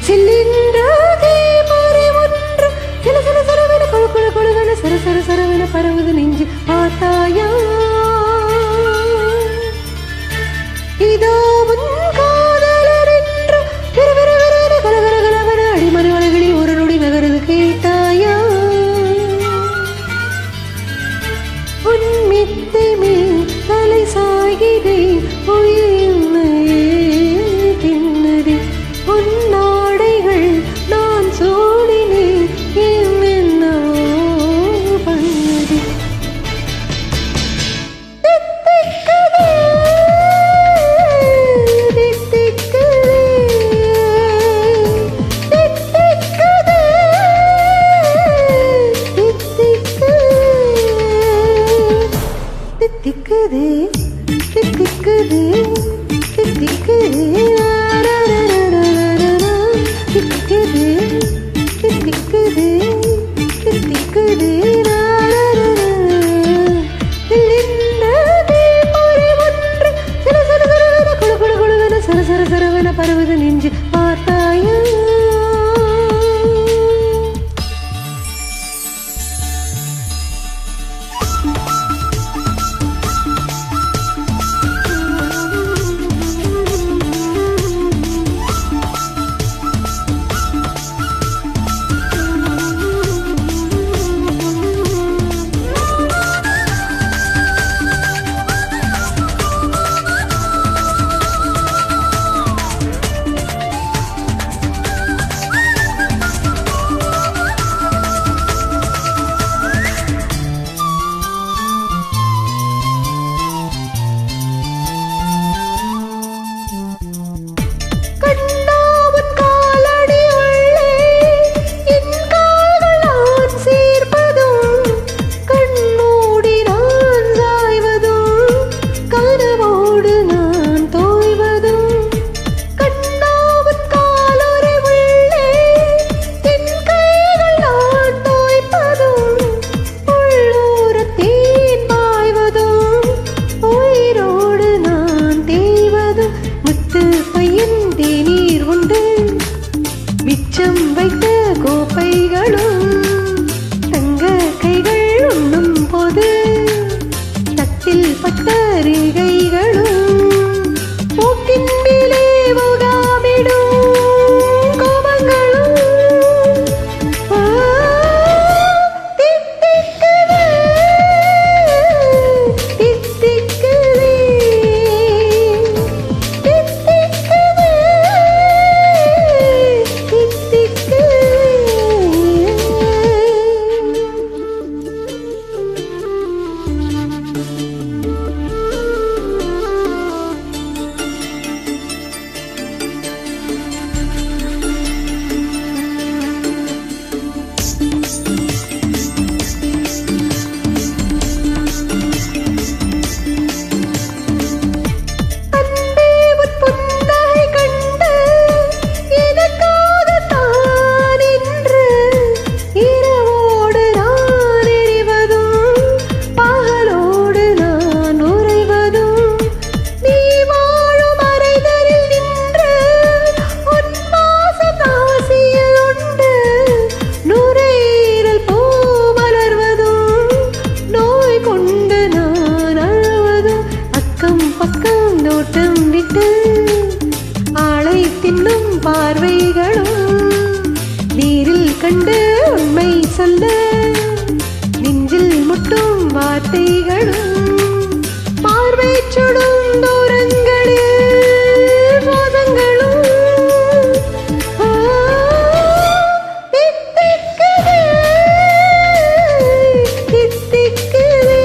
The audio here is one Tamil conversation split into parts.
சில்லின்றாகே மாறி ஒன்று சில சில சிலவென கொழு கொழு கொழுவென சர சர சரவென பரவுது நெஞ்சு பார்த்தாயா இதோ உன் காதலர் என்று விறுவிறுவிறுவென கலகல கலவென அடிமறை வலைகளில் ஒரு நொடி நகருது கேட்டாயா உன் மித்தை மேல் தலை சாய்கிறே உயிர் தின்னதே உன் நாடைகள் நான் சூடினேன் என்ன பண்ணதே திக்குதே திக்குதே திக்குதே திக்குதே திக்குதே திக்குதே சர சர சரவென பரவுது நெஞ்சு பார்த்தாயா மிச்சம் வைத்த கோப்பைகளும் தங்க கைகள் உண்ணும் போது தட்டில் பட்ட ரேகைகளும் போக்கின் மேலே முகாமிடும் கோபங்களும் தித்திக்குதே தித்திக்குதே ஆளை தின்னும் பார்வைகளும் நீரில் கண்டு உண்மை சொல்ல நெஞ்சில் முட்டும் வார்த்தைகளும் பார்வை சுடும் தூரங்களில் மோதங்களும் திக்குது திக்குது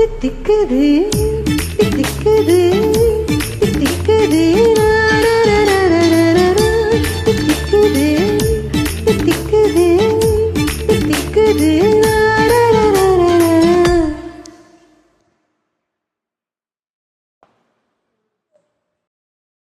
திக்குது திக்குது திக்குது